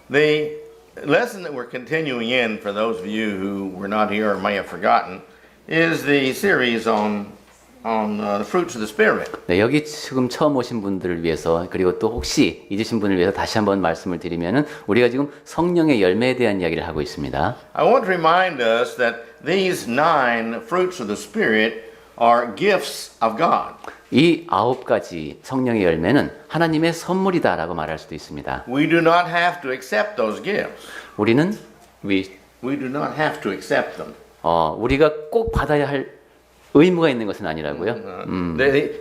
The lesson that we're continuing in, for those of you who were not here or may have forgotten, is the series on the fruits of the Spirit. 네, 여기 지금 처음 오신 분들을 위해서 그리고 또 혹시 잊으신 분을 위해서 다시 한번 말씀을 드리면은 우리가 지금 성령의 열매에 대한 이야기를 하고 있습니다. I want to remind us that these 9 fruits of the Spirit are gifts of God. 이 9가지 성령의 열매는 하나님의 선물이다라고 말할 수도 있습니다. We do not have to accept those gifts. 우리는 We do not have to accept them. 우리가 꼭 받아야 할 의무가 있는 것은 아니라고요.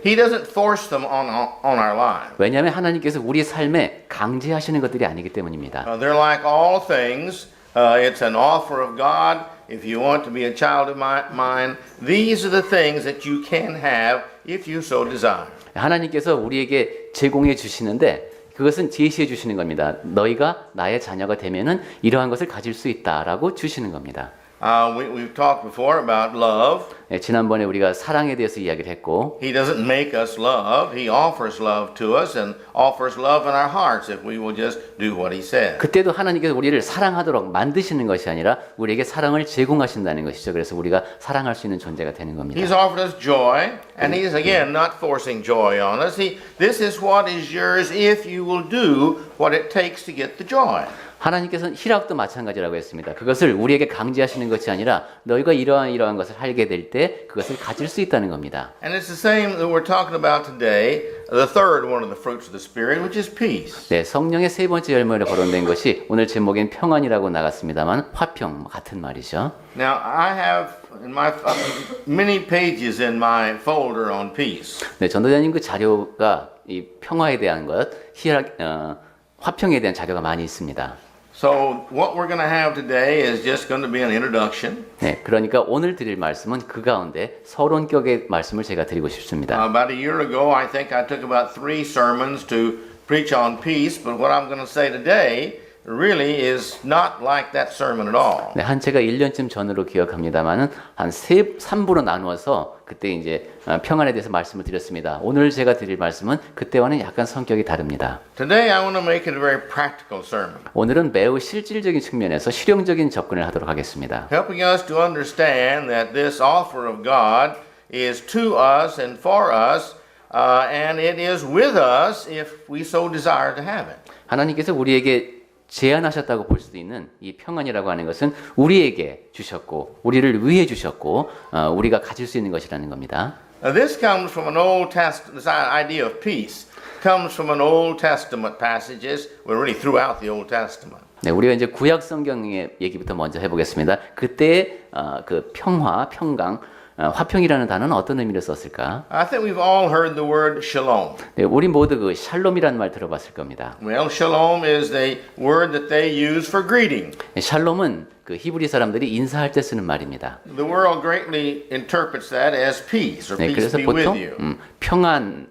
He doesn't force them on our lives. 왜냐하면 하나님께서 우리 삶에 강제하시는 것들이 아니기 때문입니다. They're like all things. It's an offer of God. If you want to be a child of mine, these are the things that you can have if you so desire. 하나님께서 우리에게 제공해 주시는데 그것은 제시해 주시는 겁니다. 너희가 나의 자녀가 되면은 이러한 것을 가질 수 있다라고 주시는 겁니다. We've talked before about love. 네, 지난번에 우리가 사랑에 대해서 이야기를 했고 He doesn't make us love. He offers love to us and offers love in our hearts if we will just do what he says. 그때도 하나님께서 우리를 사랑하도록 만드시는 것이 아니라 우리에게 사랑을 제공하신다는 것이죠. 그래서 우리가 사랑할 수 있는 존재가 되는 겁니다. He's offered us joy, and he's again not forcing joy on us. This is what is yours if you will do what it takes to get the joy. 하나님께서는 희락도 마찬가지라고 했습니다. 그것을 우리에게 강제하시는 것이 아니라 너희가 이러한 것을 하게 될 때 그것을 가질 수 있다는 겁니다. And it's the same that we're talking about today, the third one of the fruits of the Spirit, which is peace. 네, 성령의 세 번째 열매로 거론된 것이 오늘 제목엔 평안이라고 나갔습니다만 화평 같은 말이죠. Now, I have in my many pages in my folder on peace. 네, 전도자님 그 자료가 이 평화에 대한 것, 화평에 대한 자료가 많이 있습니다. So what we're going to have today is just going to be an introduction. 네, 그러니까 오늘 드릴 말씀은 그 가운데 서론격의 말씀을 제가 드리고 싶습니다. About a year ago, I think I took about 3 sermons to preach on peace, but what I'm going to say today really is not like that sermon at all. 네, 한 제가 1년쯤 전으로 기억합니다만은 한 3부로 나누어서 그때 이제 평안에 대해서 말씀을 드렸습니다. 오늘 제가 드릴 말씀은 그때와는 약간 성격이 다릅니다. Today I want to make it a very practical sermon. 오늘은 매우 실질적인 측면에서 실용적인 접근을 하도록 하겠습니다. Helping us to understand that this offer of God is to us and for us, and it is with us if we so desire to have it. 하나님께서 우리에게 제안하셨다고 볼 수도 있는 이 평안이라고 하는 것은 우리에게 주셨고 우리를 위해 주셨고 우리가 가질 수 있는 것이라는 겁니다. This comes from an Old Testament. This idea of peace comes from an Old Testament passages. We're really throughout the Old Testament. 네, 우리가 이제 구약 성경의 얘기부터 먼저 해보겠습니다. 그때 그 평화, 평강, 화평이라는 단어는 어떤 의미로 썼을까? I think we've all heard the word shalom. 네, 우리 모두 그 샬롬이라는 말 들어봤을 겁니다. Well, shalom is the word that they use for greeting. 네, 샬롬은 그 히브리 사람들이 인사할 때 쓰는 말입니다. The world greatly interprets that as peace or 네, peace 그래서 be with 보통 you. 평안,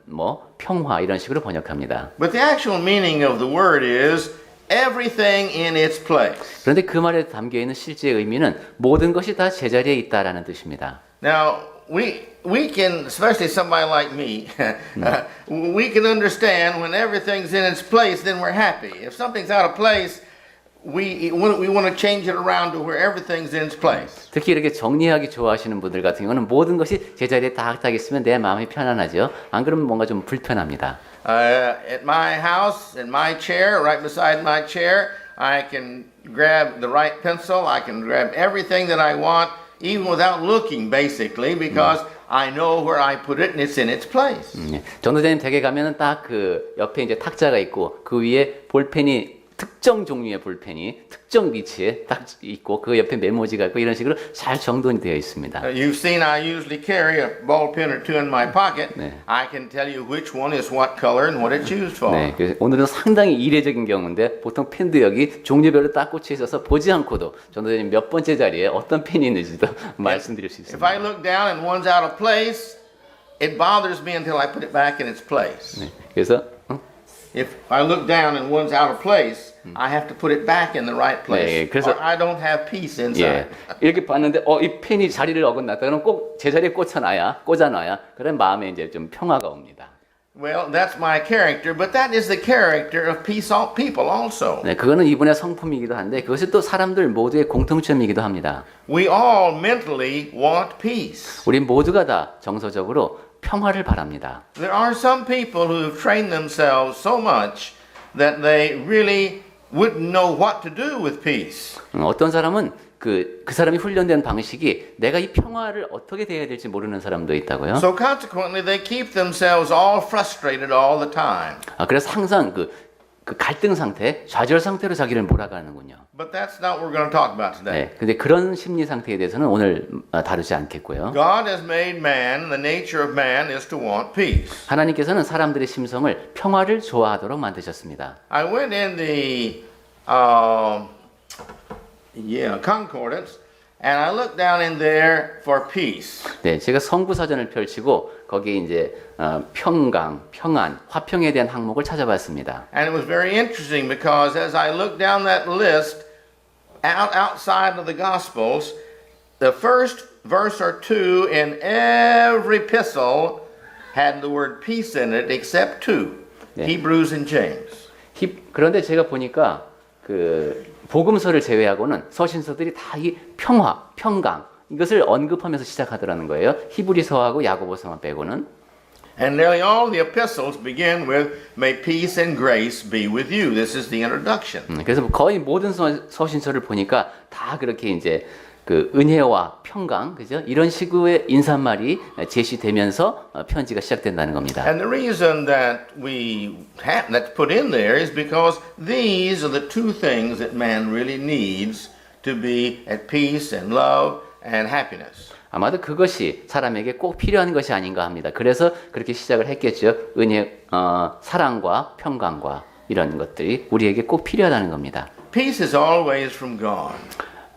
평화 이런 식으로 번역합니다. But the actual meaning of the word is everything in its place. 그런데 그 말에 담겨 있는 실제 의미는 모든 것이 다 제자리에 있다라는 뜻입니다. Now, we can, especially somebody like me, we can understand when everything's in its place, then we're happy. If something's out of place, we want to change it around to where everything's in its place. 특히 이렇게 정리하기 좋아하시는 분들 같은 경우는 모든 것이 제자리에 딱 있으면 내 마음이 편안하죠. 안 그러면 뭔가 좀 불편합니다. At my house, in my chair, right beside my chair, I can grab the right pencil, I can grab everything that I want, even without looking, basically, because I know where I put it and it's in its place. 전도자님 댁에 가면은 딱 그 옆에 이제 탁자가 있고 그 위에 볼펜이 특정 종류의 볼펜이 특정 위치에 딱 있고 그 옆에 메모지가 있고 이런 식으로 잘 정돈이 되어 있습니다. You've seen I usually carry a ball pen or two in my pocket. 네. I can tell you which one is what color and what it's used for. 네, 그래서 오늘은 상당히 이례적인 경우인데 보통 펜도 여기 종류별로 딱 꽂혀 있어서 보지 않고도 전도자님 몇 번째 자리에 어떤 펜이 있는지도 말씀드릴 수 If I 있습니다. look down and one's out of place, it bothers me until I put it back in its place. 네, 그래서 If I look down and one's out of place, I have to put it back in the right place. 네, 그래서- or I don't have peace inside. 이렇게 봤는데 이 펜이 자리를 어긋났다 그러면 꼭 제자리에 꽂아놔야 그런 마음에 이제 좀 평화가 옵니다. Well, that's my character, but that is the character of people also. 네, 그거는 이분의 성품이기도 한데 그것이 또 사람들 모두의 공통점이기도 합니다. We all mentally want peace. 우리 모두가 다 정서적으로 평화를 바랍니다. There are some people who have trained themselves so much that they really wouldn't know what to do with peace. 어떤 사람은 그 사람이 훈련된 방식이 내가 이 평화를 어떻게 대해야 될지 모르는 사람도 있다고요. So consequently, they keep themselves all frustrated all the time. 그래서 항상 그 갈등 상태, 좌절 상태로 자기를 몰아가는군요. But that's not what we're going to talk about today. 네, 근데 그런 심리 상태에 대해서는 오늘 다루지 않겠고요. God has made man, the nature of man is to want peace. 하나님께서는 사람들의 심성을 평화를 좋아하도록 만드셨습니다. I went in the concordance, and I looked down in there for peace. 네, 제가 성구 사전을 펼치고 거기에 이제 평강, 평안, 화평에 대한 항목을 찾아봤습니다. And it was very interesting because as I looked down that list, outside of the Gospels, the first verse or two in every epistle had the word peace in it, except two, 네. Hebrews and James. 그런데 제가 보니까 그 복음서를 제외하고는 서신서들이 다 이 평화, 평강 이것을 언급하면서 시작하더라는 거예요. 히브리서하고 야고보서만 빼고는. And nearly all the epistles begin with, may peace and grace be with you. This is the introduction. 그래서 거의 모든 서신서를 보니까 다 그렇게 이제 그 은혜와 평강, 그죠? 이런 식의 인사말이 제시되면서 편지가 시작된다는 겁니다. And the reason that that's put in there is because these are the two things that man really needs to be at peace and love and happiness. 아마도 그것이 사람에게 꼭 필요한 것이 아닌가 합니다. 그래서 그렇게 시작을 했겠죠. 사랑과 평강과 이런 것들이 우리에게 꼭 필요하다는 겁니다. Peace is always from God.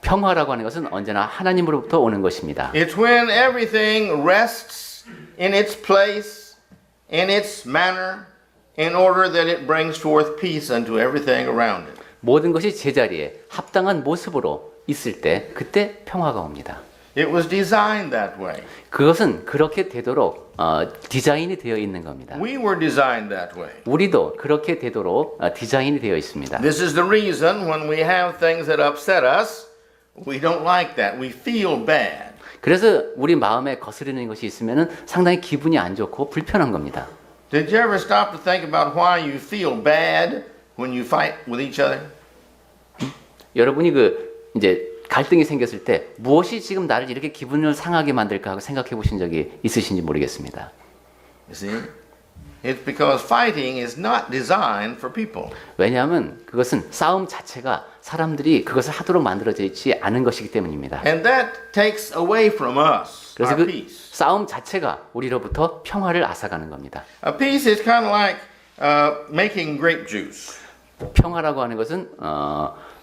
평화라고 하는 것은 언제나 하나님으로부터 오는 것입니다. It's when everything rests in its place, in its manner, in order that it brings forth peace unto everything around it. 모든 것이 제자리에 합당한 모습으로 있을 때 그때 평화가 옵니다. It was designed that way. 그것은 그렇게 되도록 디자인이 되어 있는 겁니다. We were designed that way. 우리도 그렇게 되도록 디자인이 되어 있습니다. This is the reason when we have things that upset us, we don't like that. We feel bad. 그래서 우리 마음에 거스르는 것이 있으면 상당히 기분이 안 좋고 불편한 겁니다. Did you ever stop to think about why you feel bad when you fight with each other? 여러분이 이제 갈등이 생겼을 때 무엇이 지금 나를 이렇게 기분을 상하게 만들까 하고 생각해 보신 적이 있으신지 모르겠습니다. You see? It's because fighting is not designed for people. 왜냐하면 그것은 싸움 자체가 사람들이 그것을 하도록 만들어져 있지 않은 것이기 때문입니다. And that takes away from us 그래서 our 그 peace. 싸움 자체가 우리로부터 평화를 앗아가는 겁니다. A peace is kind of like making grape juice. 평화라고 하는 것은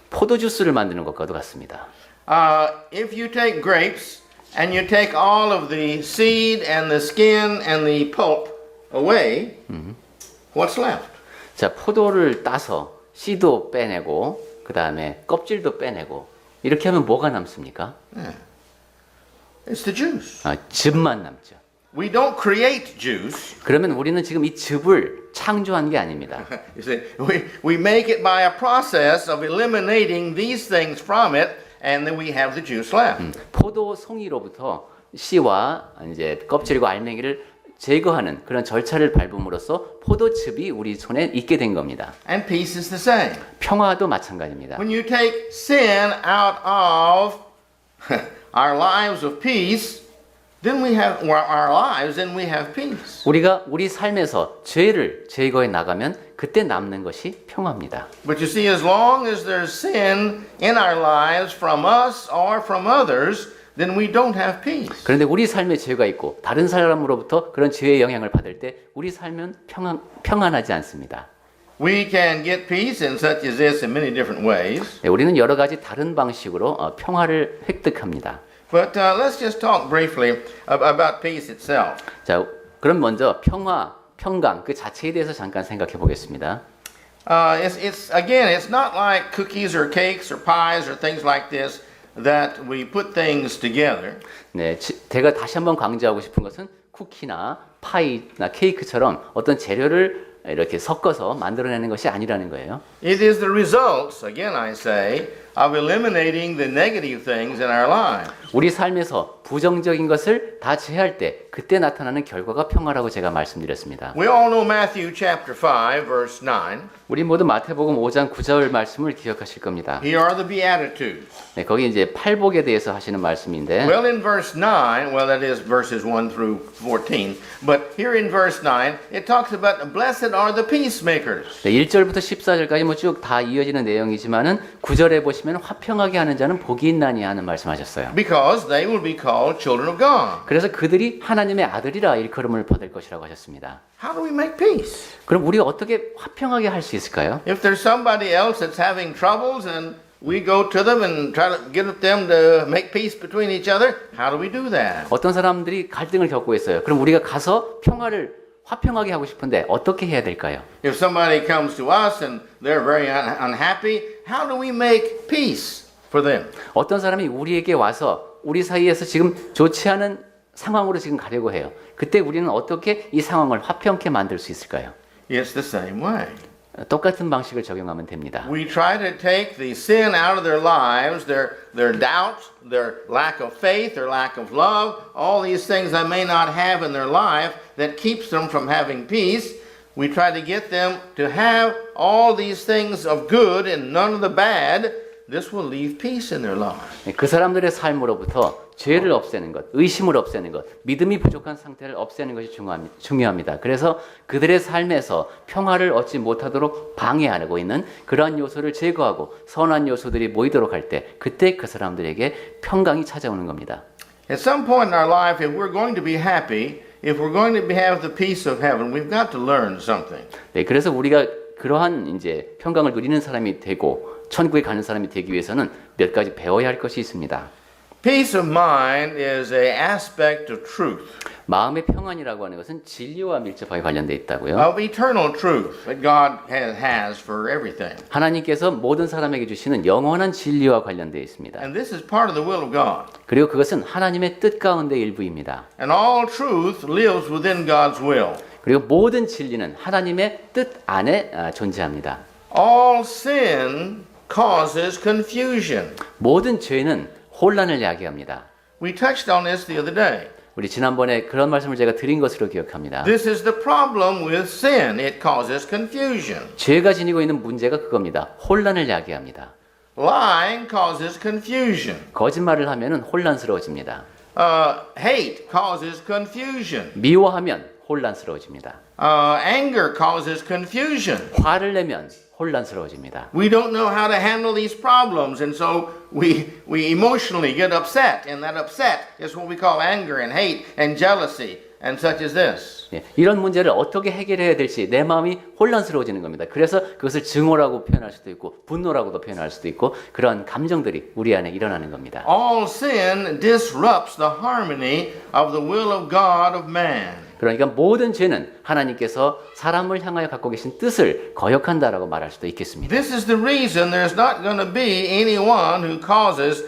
포도 주스를 만드는 것과도 같습니다. If you take grapes and you take all of the seed and the skin and the pulp away, what's left? 자, 포도를 따서 씨도 빼내고 그 다음에 껍질도 빼내고 이렇게 하면 뭐가 남습니까? It's the juice. 즙만 남죠. We don't create juice. 그러면 우리는 지금 이 즙을 창조한 게 아닙니다. You see, we make it by a process of eliminating these things from it, and then we have the juice left. 포도 송이로부터 씨와 이제 껍질과 알맹이를 제거하는 그런 절차를 밟음으로써 포도즙이 우리 손에 있게 된 겁니다. And peace is the same. 평화도 마찬가지입니다. When you take sin out of our lives of peace, then we have our lives, then we have peace. 우리가 우리 삶에서 죄를 제거해 나가면 그때 남는 것이 평화입니다. But you see, as long as there's sin in our lives from us or from others, then we don't have peace. 그런데 우리 삶에 죄가 있고 다른 사람으로부터 그런 죄의 영향을 받을 때 우리 삶은 평안하지 않습니다. We can get peace in such as this in many different ways. 네, 우리는 여러 가지 다른 방식으로 평화를 획득합니다. But let's just talk briefly about peace itself. 자, 그럼 먼저 평강 그 자체에 대해서 잠깐 생각해 보겠습니다. It's not like cookies or cakes or pies or things like this that we put things together. 네, 제가 다시 한번 강조하고 싶은 것은 쿠키나 파이나 케이크처럼 어떤 재료를 이렇게 섞어서 만들어내는 것이 아니라는 거예요. It is the results, again I say, of eliminating the negative things in our lives. 우리 삶에서 부정적인 것을 다 제할 때 그때 나타나는 결과가 평화라고 제가 말씀드렸습니다. We all know Matthew chapter 5, verse 9. 우리 모두 마태복음 5장 9절 말씀을 기억하실 겁니다. Here are the Beatitudes. 네, 거기 이제 팔복에 대해서 하시는 말씀인데 Well, in verse 9, well, that is verses 1 through 14, but here in verse 9, it talks about blessed are the peacemakers. 네, 1절부터 14절까지 뭐 쭉 다 이어지는 내용이지만은 9절에 보시면 화평하게 하는 자는 복이 있나니 하는 말씀하셨어요. Because they will be called children of God. 그래서 그들이 하나님의 아들이라 일컬음을 받을 것이라고 하셨습니다. How do we make peace? 그럼 우리가 어떻게 화평하게 할 수 있을까요? If there's somebody else that's having troubles and we go to them and try to get them to make peace between each other, how do we do that? 어떤 사람들이 갈등을 겪고 있어요. 그럼 우리가 가서 평화를 화평하게 하고 싶은데 어떻게 해야 될까요? If somebody comes to us and they're very unhappy, how do we make peace for them? 어떤 사람이 우리에게 와서 우리 사이에서 지금 좋지 않은 상황으로 지금 가려고 해요. 그때 우리는 어떻게 이 상황을 화평케 만들 수 있을까요? It's the same way. 똑같은 방식을 적용하면 됩니다. We try to take the sin out of their lives, their doubts, their lack of faith, their lack of love, all these things they may not have in their life that keeps them from having peace. We try to get them to have all these things of good and none of the bad. This will leave peace in their lives. 그 사람들의 삶으로부터 죄를 없애는 것, 의심을 없애는 것, 믿음이 부족한 상태를 없애는 것이 중요합니다. 그래서 그들의 삶에서 평화를 얻지 못하도록 방해하고 있는 그러한 요소를 제거하고 선한 요소들이 모이도록 할 때 그때 그 사람들에게 평강이 찾아오는 겁니다. At some point in our life, if we're going to be happy, if we're going to have the peace of heaven, we've got to learn something. 네, 그래서 우리가 그러한 이제 평강을 누리는 사람이 되고 천국에 가는 사람이 되기 위해서는 몇 가지 배워야 할 것이 있습니다. Peace of mind is an aspect of truth, 마음의 평안이라고 하는 것은 진리와 밀접하게 관련되어 있다고요. of eternal truth that God has for everything. 하나님께서 모든 사람에게 주시는 영원한 진리와 관련되어 있습니다. And this is part of the will of God. 그리고 그것은 하나님의 뜻 가운데 일부입니다. And all truth lives within God's will. 그리고 모든 진리는 하나님의 뜻 안에 존재합니다. All sin causes confusion. 모든 죄는 혼란을 야기합니다. We touched on this the other day. 우리 지난번에 그런 말씀을 제가 드린 것으로 기억합니다. This is the problem with sin. It causes confusion. 죄가 지니고 있는 문제가 그겁니다. 혼란을 야기합니다. Lying causes confusion. 거짓말을 하면은 혼란스러워집니다. Hate causes confusion. 미워하면 혼란스러워집니다. Anger causes confusion. 화를 내면 혼란스러워집니다. We don't know how to handle these problems, and so we emotionally get upset, and that upset is what we call anger and hate and jealousy and such as this. 예, 이런 문제를 어떻게 해결해야 될지 내 마음이 혼란스러워지는 겁니다. 그래서 그것을 증오라고 표현할 수도 있고 분노라고도 표현할 수도 있고 그런 감정들이 우리 안에 일어나는 겁니다. All sin disrupts the harmony of the will of God of man. 그러니까 모든 죄는 하나님께서 사람을 향하여 갖고 계신 뜻을 거역한다라고 말할 수도 있겠습니다. This is the reason there's not going to be anyone who causes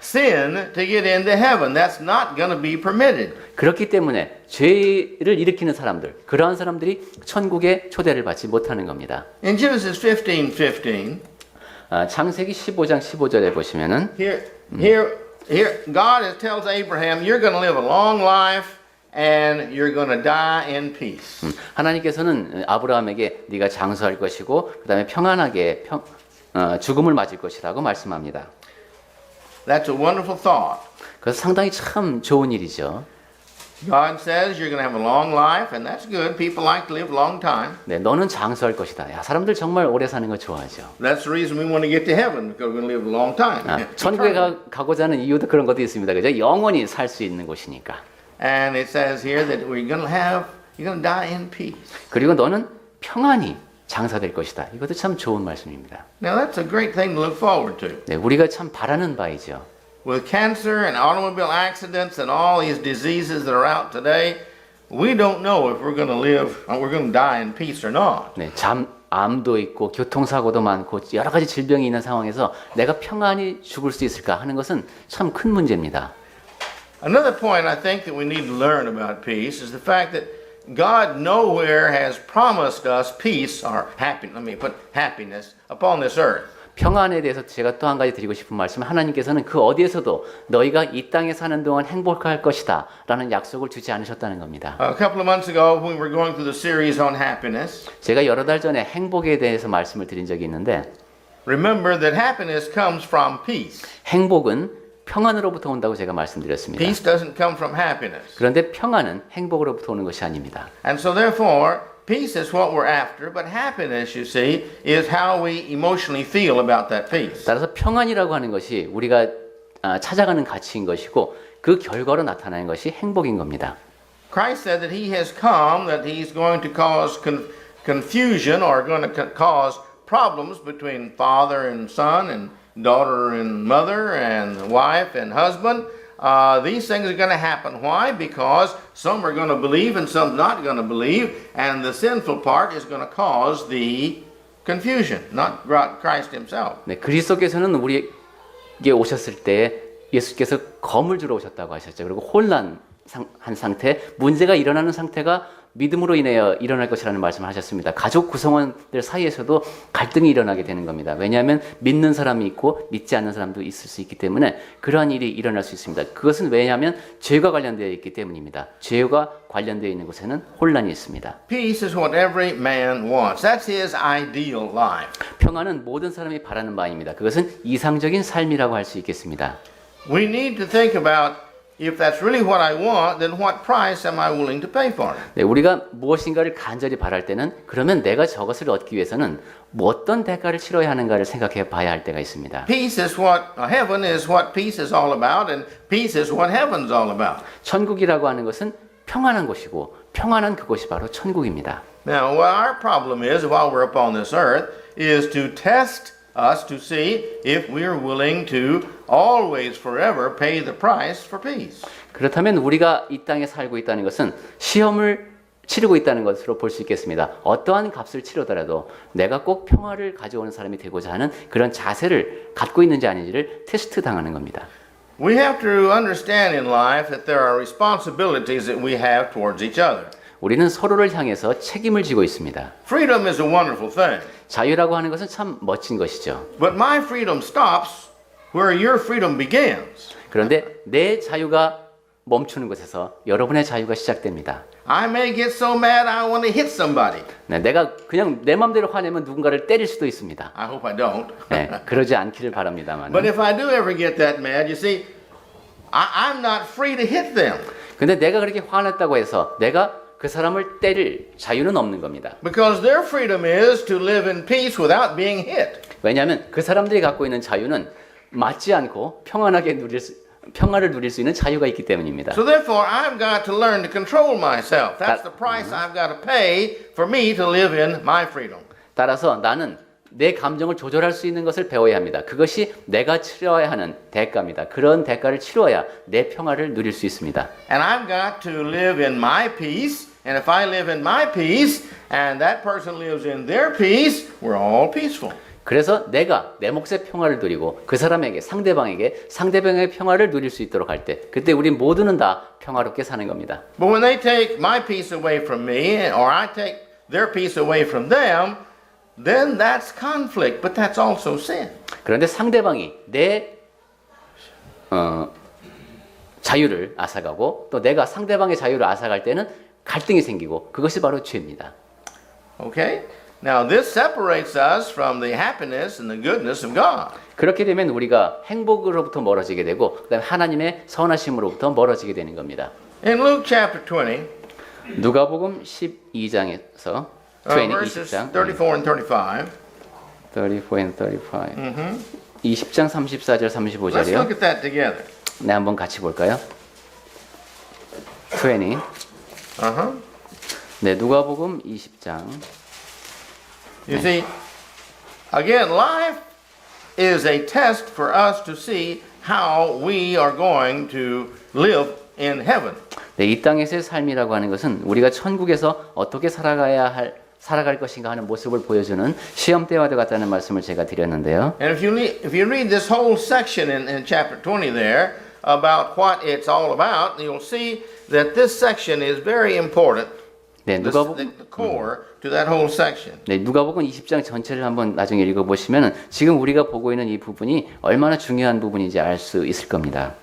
sin to get into heaven. That's not going to be permitted. 그렇기 때문에 죄를 일으키는 사람들, 그러한 사람들이 천국에 초대를 받지 못하는 겁니다. In Genesis 15:15, 창세기 15장 15절에 보시면은 here God tells Abraham, you're going to live a long life and you're going to die in peace. 하나님께서는 아브라함에게 네가 장수할 것이고 그다음에 평안하게 죽음을 맞을 것이라고 말씀합니다. That's a wonderful thought. 그래서 상당히 참 좋은 일이죠. God says you're going to have a long life, and that's good. People like to live a long time. 네, 너는 장수할 것이다. 야, 사람들 정말 오래 사는 거 좋아하죠. That's the reason we want to get to heaven, because we're going to live a long time. 천국에 가고자 하는 이유도 그런 것도 있습니다. 그죠? 영원히 살 수 있는 곳이니까. And it says here that you're going to die in peace. 그리고 너는 평안히 장사될 것이다. 이것도 참 좋은 말씀입니다. Now that's a great thing to look forward to. 네, 우리가 참 바라는 바이죠. With cancer and automobile accidents and all these diseases that are out today, we don't know if we're going to live or we're going to die in peace or not. 네, 암도 있고 교통사고도 많고 여러 가지 질병이 있는 상황에서 내가 평안히 죽을 수 있을까 하는 것은 참 큰 문제입니다. Another point I think that we need to learn about peace is the fact that God nowhere has promised us peace or happiness. Let me put happiness upon this earth. 평안에 대해서 제가 또 한 가지 드리고 싶은 말씀은 하나님께서는 그 어디에서도 너희가 이 땅에 사는 동안 행복할 것이다 라는 약속을 주지 않으셨다는 겁니다. A couple of months ago when we were going through the series on happiness, 제가 여러 달 전에 행복에 대해서 말씀을 드린 적이 있는데 remember that happiness comes from peace. 행복은 평안으로부터 온다고 제가 말씀드렸습니다. Peace doesn't come from happiness. 그런데 평안은 행복으로부터 오는 것이 아닙니다. And so therefore, peace is what we're after, but happiness, you see, is how we emotionally feel about that peace. 따라서 평안이라고 하는 것이 우리가 찾아가는 가치인 것이고 그 결과로 나타나는 것이 행복인 겁니다. Christ said that he has come, that he's going to cause confusion or going to cause problems between father and son and daughter and mother and wife and husband. These things are going to happen. Why? Because some are going to believe and some not going to believe, and the sinful part is going to cause the confusion, not Christ himself. 네, 그리스도께서는 우리에게 오셨을 때 예수께서 검을 주러 오셨다고 하셨죠. 그리고 혼란한 상태, 문제가 일어나는 상태가 믿음으로 인하여 일어날 것이라는 말씀을 하셨습니다. 가족 구성원들 사이에서도 갈등이 일어나게 되는 겁니다. 왜냐하면 믿는 사람이 있고 믿지 않는 사람도 있을 수 있기 때문에 그러한 일이 일어날 수 있습니다. 그것은 왜냐하면 죄가 관련되어 있기 때문입니다. 죄가 관련되어 있는 곳에는 혼란이 있습니다. Peace is what every man wants. That's his ideal life. 평안은 모든 사람이 바라는 바입니다. 그것은 이상적인 삶이라고 할 수 있겠습니다. We need to think about if that's really what I want, then what price am I willing to pay for it? 네, 우리가 무엇인가를 간절히 바랄 때는 그러면 내가 저것을 얻기 위해서는 뭐 어떤 대가를 치러야 하는가를 생각해 봐야 할 때가 있습니다. Peace is what heaven is what peace is all about, and peace is what heaven's all about. 천국이라고 하는 것은 평안한 곳이고 평안한 그곳이 바로 천국입니다. Now, what our problem is while we're upon this earth is to test us to see if we are willing to always forever pay the price for peace. 그렇다면 우리가 이 땅에 살고 있다는 것은 시험을 치르고 있다는 것으로 볼 수 있겠습니다. 어떠한 값을 치르더라도 내가 꼭 평화를 가져오는 사람이 되고자 하는 그런 자세를 갖고 있는지 아닌지를 테스트 당하는 겁니다. We have to understand in life that there are responsibilities that we have towards each other. 우리는 서로를 향해서 책임을 지고 있습니다. Freedom is a wonderful thing. 자유라고 하는 것은 참 멋진 것이죠. But my freedom stops where your freedom begins. 그런데 내 자유가 멈추는 곳에서 여러분의 자유가 시작됩니다. I may get so mad I want to hit somebody. 네, 내가 그냥 내 맘대로 화내면 누군가를 때릴 수도 있습니다. I hope I don't. 네, 그러지 않기를 바랍니다만. But if I do ever get that mad, you see, I'm not free to hit them. 근데 내가 그렇게 화냈다고 해서 내가 그 사람을 때릴 자유는 없는 겁니다. Because their freedom is to live in peace without being hit. 왜냐하면 그 사람들이 갖고 있는 자유는 맞지 않고 평안을 누릴 수 있는 자유가 있기 때문입니다. So therefore, I've got to learn to control myself. That's the price I've got to pay for me to live in my freedom. 따라서 나는 내 감정을 조절할 수 있는 것을 배워야 합니다. 그것이 내가 치러야 하는 대가입니다. 그런 대가를 치러야 내 평화를 누릴 수 있습니다. And I've got to live in my peace. And if I live in my peace and that person lives in their peace, we're all peaceful. 그래서 내가 내 몫의 평화를 누리고 그 사람에게 상대방의 평화를 누릴 수 있도록 할 때 그때 우리 모두는 다 평화롭게 사는 겁니다. But when they take my peace away from me or I take their peace away from them, then that's conflict, but that's also sin. 그런데 상대방이 내 자유를 앗아가고 또 내가 상대방의 자유를 앗아갈 때는 갈등이 생기고 그것이 바로 죄입니다. Okay? Now this separates us from the happiness and the goodness of God. 그렇게 되면 우리가 행복으로부터 멀어지게 되고 그다음에 하나님의 선하심으로부터 멀어지게 되는 겁니다. In Luke chapter 20, 누가복음 12장에서 verses 20장 34 and 35, 34 and 35 20장 34절 let's 35절이요. look at that together. 네, 한번 같이 볼까요? 20 네, 누가복음 20장 You see, again, life is a test for us to see how we are going to live in heaven. 네, 이 땅에서의 삶이라고 하는 것은 우리가 천국에서 어떻게 살아갈 것인가 하는 모습을 보여주는 시험대와도 같다는 말씀을 제가 드렸는데요. And if you read this whole section in chapter 20 there, about what it's all about, you'll see that this section is very important. 네, The core to that whole section. 네, 누가복음 20장 전체를 한번 나중에 읽어보시면 지금 우리가 보고 있는 이 부분이 얼마나 중요한 부분인지 알 수 있을 겁니다.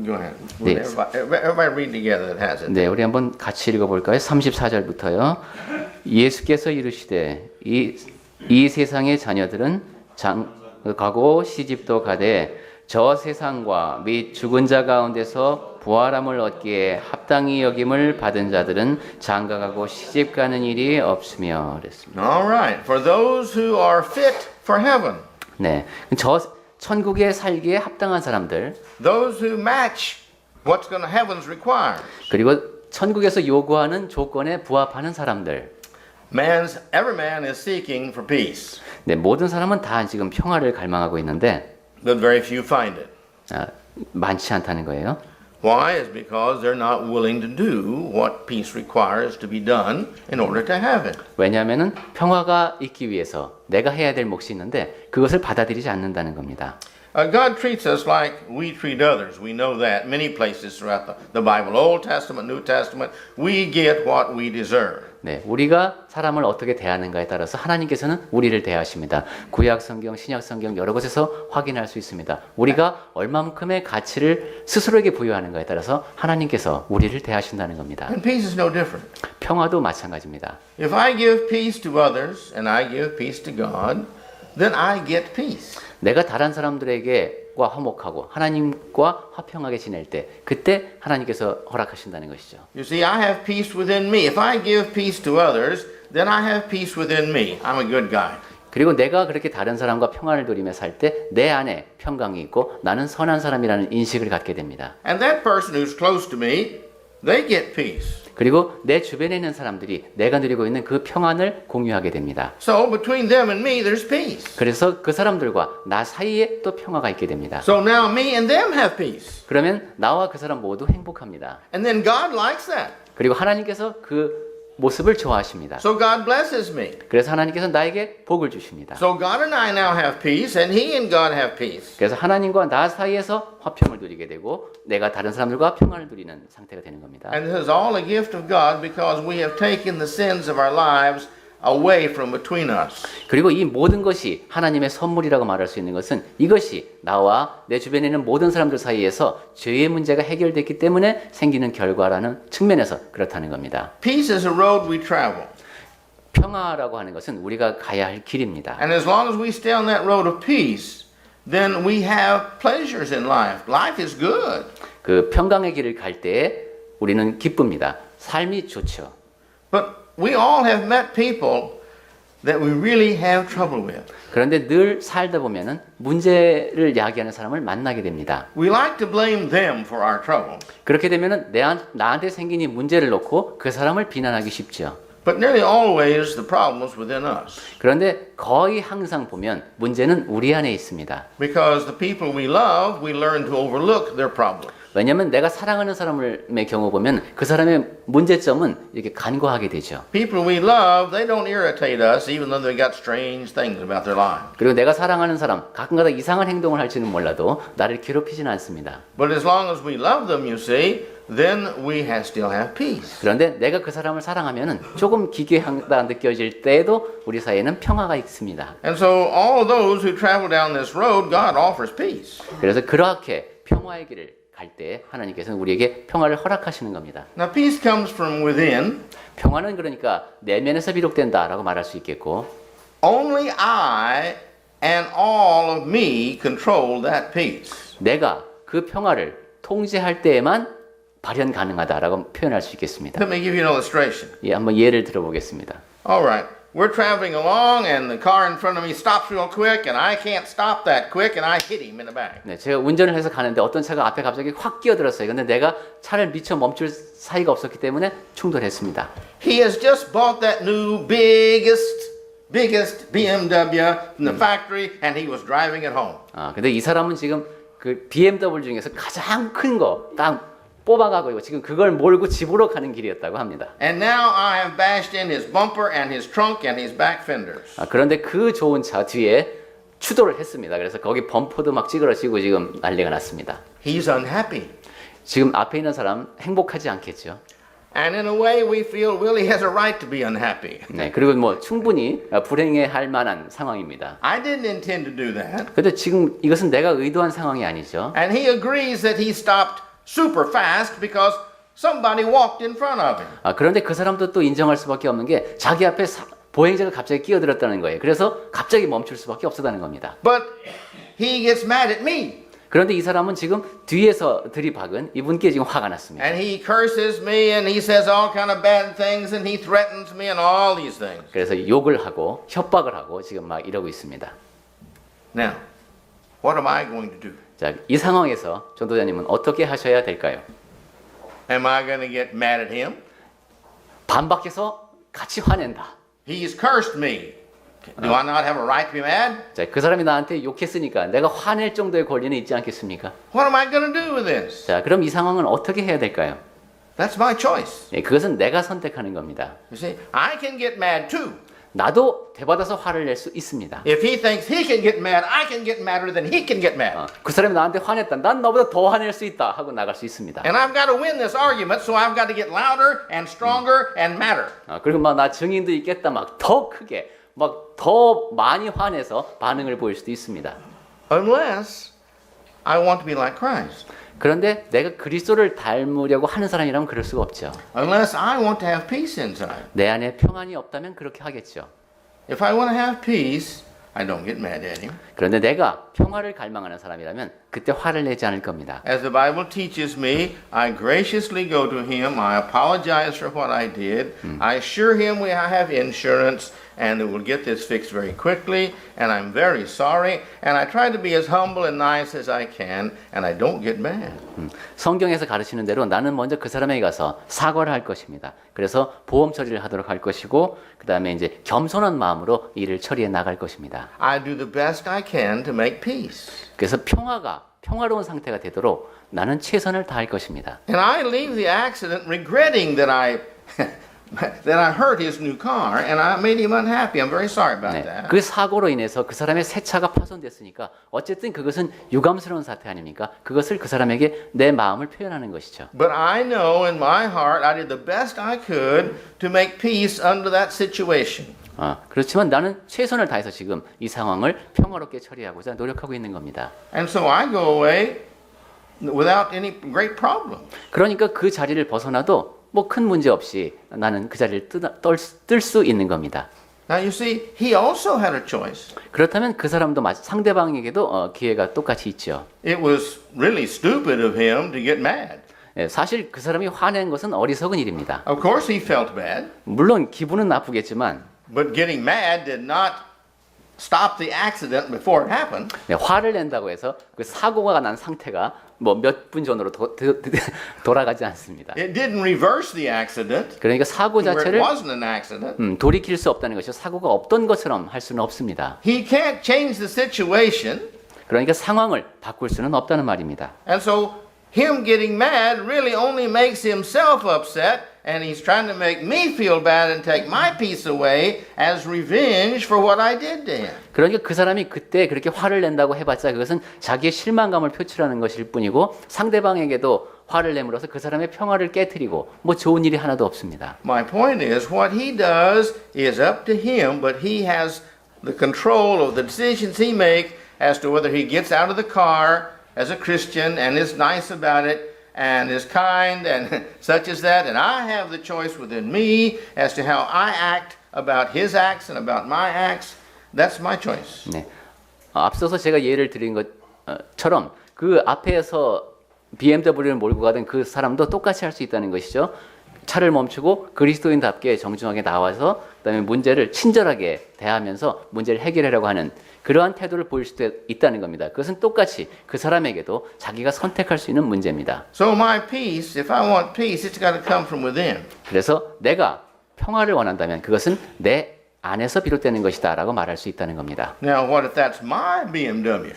Go ahead. 네. Everybody read together that has it. 네, 우리 한번 같이 읽어볼까요? 34절부터요. 예수께서 이르시되 이 세상의 자녀들은 가고 시집도 가되 저 세상과 및 죽은 자 가운데서 부활함을 얻기에 합당히 여김을 받은 자들은 장가가고 시집 가는 일이 없으며 그랬습니다. All right. For those who are fit for heaven, 네, 저 천국에 살기에 합당한 사람들, those who match what's going to heaven's require. 그리고 천국에서 요구하는 조건에 부합하는 사람들. Every man is seeking for peace, 네, 모든 사람은 다 지금 평화를 갈망하고 있는데 but very few find it. 많지 않다는 거예요. Why? Is because they're not willing to do what peace requires to be done in order to have it. 왜냐하면은 평화가 있기 위해서 내가 해야 될 몫이 있는데 그것을 받아들이지 않는다는 겁니다. God treats us like we treat others. We know that many places throughout the Bible, Old Testament, New Testament, we get what we deserve. 네, 우리가 사람을 어떻게 대하는가에 따라서 하나님께서는 우리를 대하십니다. 구약 성경, 신약 성경 여러 곳에서 확인할 수 있습니다. 우리가 얼마만큼의 가치를 스스로에게 부여하는가에 따라서 하나님께서 우리를 대하신다는 겁니다. And peace is no different. 평화도 마찬가지입니다. If I give peace to others and I give peace to God, then I get peace. 내가 다른 사람들에게과 화목하고 하나님과 화평하게 지낼 때 그때 하나님께서 허락하신다는 것이죠. You see, I have peace within me. If I give peace to others, then I have peace within me. I'm a good guy. 그리고 내가 그렇게 다른 사람과 평안을 누리며 살 때 내 안에 평강이 있고 나는 선한 사람이라는 인식을 갖게 됩니다. And that person who's close to me, they get peace. 그리고 내 주변에 있는 사람들이 내가 누리고 있는 그 평안을 공유하게 됩니다. So between them and me, there's peace. 그래서 그 사람들과 나 사이에 또 평화가 있게 됩니다. So now me and them have peace. 그러면 나와 그 사람 모두 행복합니다. And then God likes that. 그리고 하나님께서 그 모습을 좋아하십니다. So God blesses me. 그래서 하나님께서 나에게 복을 주십니다. So God and I now have peace, and He and God have peace. 그래서 하나님과 나 사이에서 화평을 누리게 되고 내가 다른 사람들과 평안을 누리는 상태가 되는 겁니다. And this is all a gift of God because we have taken the sins of our lives away from between us. 그리고 이 모든 것이 하나님의 선물이라고 말할 수 있는 것은 이것이 나와 내 주변에 있는 모든 사람들 사이에서 죄의 문제가 해결됐기 때문에 생기는 결과라는 측면에서 그렇다는 겁니다. Peace is a road we travel. 평화라고 하는 것은 우리가 가야 할 길입니다. And as long as we stay on that road of peace, then we have pleasures in life. Life is good. 그 평강의 길을 갈 때 우리는 기쁩니다. 삶이 좋죠. But we all have met people that we really have trouble with. 그런데 늘 살다 보면은 문제를 야기하는 사람을 만나게 됩니다. We like to blame them for our trouble. 그렇게 되면은 나한테 생긴 이 문제를 놓고 그 사람을 비난하기 쉽죠. But nearly always the problem is within us. 그런데 거의 항상 보면 문제는 우리 안에 있습니다. Because the people we love, we learn to overlook their problem. 왜냐하면 내가 사랑하는 사람의 경우 보면 그 사람의 문제점은 이렇게 간과하게 되죠. People we love, they don't irritate us even though they got strange things about their lives. 그리고 내가 사랑하는 사람 가끔가다 이상한 행동을 할지는 몰라도 나를 괴롭히지는 않습니다. But as long as we love them, you see, then we still have peace. 그런데 내가 그 사람을 사랑하면은 조금 기괴하다 느껴질 때에도 우리 사이에는 평화가 있습니다. And so all of those who travel down this road, God offers peace. 그래서 그렇게 평화의 길을 갈 때 하나님께서는 우리에게 평화를 허락하시는 겁니다. Now peace comes from within. 평화는 그러니까 내면에서 비롯된다라고 말할 수 있겠고 Only I and all of me control that peace. 내가 그 평화를 통제할 때에만 발현 가능하다라고 표현할 수 있겠습니다. Let me give you an illustration. 예, 한번 예를 들어보겠습니다. All right. We're traveling along and the car in front of me stops real quick and I can't stop that quick and I hit him in the back. 네, 제가 운전을 해서 가는데 어떤 차가 앞에 갑자기 확 끼어들었어요. 근데 내가 차를 미처 멈출 사이가 없었기 때문에 충돌했습니다. He has just bought that new biggest BMW from the factory and he was driving it home. 근데 이 사람은 지금 그 BMW 중에서 가장 큰 거 딱 뽑아가고 지금 그걸 몰고 집으로 가는 길이었다고 합니다. And now I have bashed in his bumper and his trunk and his back fenders. 그런데 그 좋은 차 뒤에 추돌을 했습니다. 그래서 거기 범퍼도 막 찌그러지고 지금 난리가 났습니다. He's unhappy. 지금 앞에 있는 사람 행복하지 않겠죠. And in a way, we feel Willie has a right to be unhappy. 네, 그리고 뭐 충분히 불행해할 만한 상황입니다. I didn't intend to do that. 그런데 지금 이것은 내가 의도한 상황이 아니죠. And he agrees that he stopped super fast because somebody walked in front of him. 그런데 그 사람도 또 인정할 수밖에 없는 게 자기 앞에 보행자가 갑자기 끼어들었다는 거예요. 그래서 갑자기 멈출 수밖에 없었다는 겁니다. But he gets mad at me. 그런데 이 사람은 지금 뒤에서 들이박은 이분께 지금 화가 났습니다. And he curses me and he says all kind of bad things and he threatens me and all these things. 그래서 욕을 하고 협박을 하고 지금 막 이러고 있습니다. Now, what am I going to do? 자, 이 상황에서 전도자님은 어떻게 하셔야 될까요? Am I going to get mad at him? 반박해서 같이 화낸다. He's cursed me. Do I not have a right to be mad? 자, 그 사람이 나한테 욕했으니까 내가 화낼 정도의 권리는 있지 않겠습니까? What am I going to do with this? 자, 그럼 이 상황은 어떻게 해야 될까요? That's my choice. 네, 그것은 내가 선택하는 겁니다. You see, I can get mad too. 나도 대받아서 화를 낼 수 있습니다. If he thinks he can get mad, I can get madder than he can get mad. 그 사람이 나한테 화냈다. 난 너보다 더 화낼 수 있다 하고 나갈 수 있습니다. And I've got to win this argument, so I've got to get louder and stronger and madder. 그리고 막 나 증인도 있겠다. 막 더 크게, 막 더 많이 화내서 반응을 보일 수도 있습니다. Unless I want to be like Christ. 그런데 내가 그리스도를 닮으려고 하는 사람이라면 그럴 수가 없죠. Unless I want to have peace inside. 내 안에 평안이 없다면 그렇게 하겠죠. If I want to have peace, I don't get mad at him. 그런데 내가 평화를 갈망하는 사람이라면 그때 화를 내지 않을 겁니다. As the Bible teaches me, I graciously go to him. I apologize for what I did. I assure him I have insurance and that we'll get this fixed very quickly. And I'm very sorry. And I try to be as humble and nice as I can. And I don't get mad. 성경에서 가르치는 대로 나는 먼저 그 사람에게 가서 사과를 할 것입니다. 그래서 보험 처리를 하도록 할 것이고 그 다음에 이제 겸손한 마음으로 일을 처리해 나갈 것입니다. I do the best I can to make peace. 그래서 평화로운 상태가 되도록 나는 최선을 다할 것입니다. And I leave the accident regretting that I hurt his new car and I made him unhappy. I'm very sorry about that. 그 사고로 인해서 그 사람의 새 차가 파손됐으니까 어쨌든 그것은 유감스러운 사태 아닙니까? 그것을 그 사람에게 내 마음을 표현하는 것이죠. But I know in my heart I did the best I could to make peace under that situation. 그렇지만 나는 최선을 다해서 지금 이 상황을 평화롭게 처리하고자 노력하고 있는 겁니다. And so I go away without any great problem. 그러니까 그 자리를 벗어나도 뭐 큰 문제 없이 나는 그 자리를 뜰 수 있는 겁니다. Now you see, he also had a choice. 그렇다면 그 사람도 상대방에게도 기회가 똑같이 있죠. It was really stupid of him to get mad. 사실 그 사람이 화낸 것은 어리석은 일입니다. Of course he felt bad, 물론 기분은 나쁘겠지만 but getting mad did not stop the accident before it happened. 화를 낸다고 해서 그 사고가 난 상태가 뭐 몇 분 전으로 돌아가지 않습니다. It didn't reverse the accident 그러니까 사고 where it 자체를 wasn't an accident. 돌이킬 수 없다는 것이죠. 사고가 없던 것처럼 할 수는 없습니다. He can't change the situation. 그러니까 상황을 바꿀 수는 없다는 말입니다. And so him getting mad really only makes himself upset, and he's trying to make me feel bad and take my peace away as revenge for what I did to him. 그러니까 그 사람이 그때 그렇게 화를 낸다고 해봤자 그것은 자기의 실망감을 표출하는 것일 뿐이고 상대방에게도 화를 내므로써 그 사람의 평화를 깨트리고 뭐 좋은 일이 하나도 없습니다. My point is, what he does is up to him, but he has the control of the decisions he makes as to whether he gets out of the car as a Christian and is nice about it and is kind and such as that. And I have the choice within me as to how I act about his acts and about my acts. That's my choice. 네. 앞서서 제가 예를 드린 것처럼 그 앞에서 BMW를 몰고 가던 그 사람도 똑같이 할 수 있다는 것이죠. 차를 멈추고 그리스도인답게 정중하게 나와서 그다음에 문제를 친절하게 대하면서 문제를 해결하려고 하는 그러한 태도를 보일 수도 있다는 겁니다. 그것은 똑같이 그 사람에게도 자기가 선택할 수 있는 문제입니다. So my peace, if I want peace, it's got to come from within. 그래서 내가 평화를 원한다면 그것은 내 안에서 비롯되는 것이다라고 말할 수 있다는 겁니다. Now, what if that's my BMW?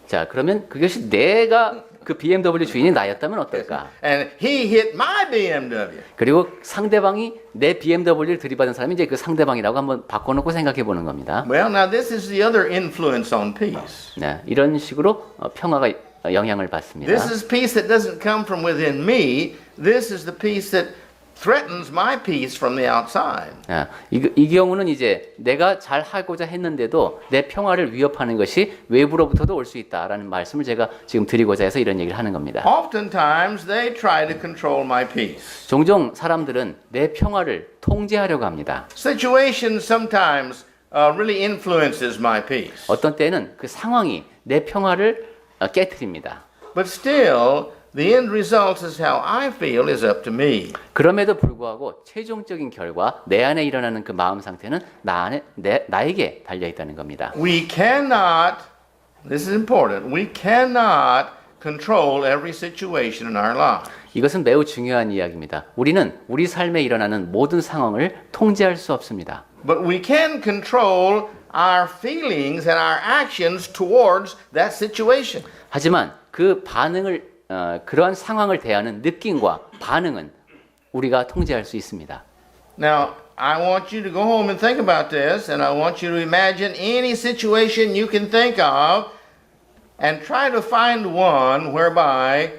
자, 그러면 그것이 내가 그 BMW 주인이 나였다면 어떨까? and he hit my BMW. 그리고 상대방이 내 BMW를 들이받은 사람이 이제 그 상대방이라고 한번 바꿔놓고 생각해 보는 겁니다. Well, now this is the other influence on peace. 네, 이런 식으로 평화가 영향을 받습니다. This is peace that doesn't come from within me. This is the peace that threatens my peace from the outside. 이 경우는 이제 내가 잘 하고자 했는데도 내 평화를 위협하는 것이 외부로부터도 올 수 있다라는 말씀을 제가 지금 드리고자 해서 이런 얘기를 하는 겁니다. Oftentimes they try to control my peace. 종종 사람들은 내 평화를 통제하려고 합니다. Situations sometimes really influences my peace. 어떤 때는 그 상황이 내 평화를 깨트립니다. But still, the end result is how I feel is up to me. 그럼에도 불구하고 최종적인 결과 내 안에 일어나는 그 마음 상태는 나에게 달려 있다는 겁니다. We cannot, this is important, we cannot control every situation in our life. 이것은 매우 중요한 이야기입니다. 우리는 우리 삶에 일어나는 모든 상황을 통제할 수 없습니다. But we can control our feelings and our actions towards that situation. 하지만 그 반응을 그러한 상황을 대하는 느낌과 반응은 우리가 통제할 수 있습니다. Now, I want you to go home and think about this, and I want you to imagine any situation you can think of and try to find one whereby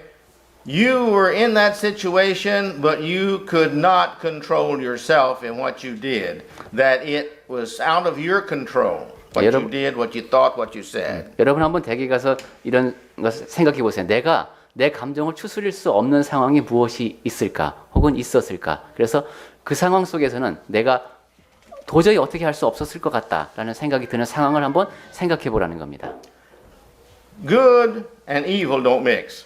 you were in that situation, but you could not control yourself in what you did. That it was out of your control. What you did, what you thought, what you said. 여러분 한번 댁에 가서 이런 것을 생각해 보세요. 내가 내 감정을 추스릴 수 없는 상황이 무엇이 있을까? 혹은 있었을까? 그래서 그 상황 속에서는 내가 도저히 어떻게 할 수 없었을 것 같다라는 생각이 드는 상황을 한번 생각해 보라는 겁니다. Good and evil don't mix.